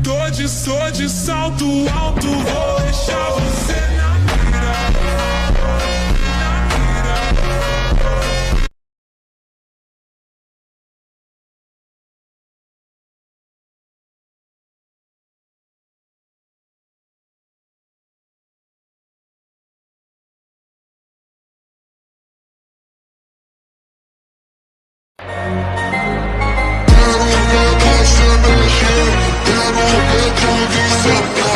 Tô de salto alto, vou deixar você na mira. Quero ver você mexer, quero ver tu me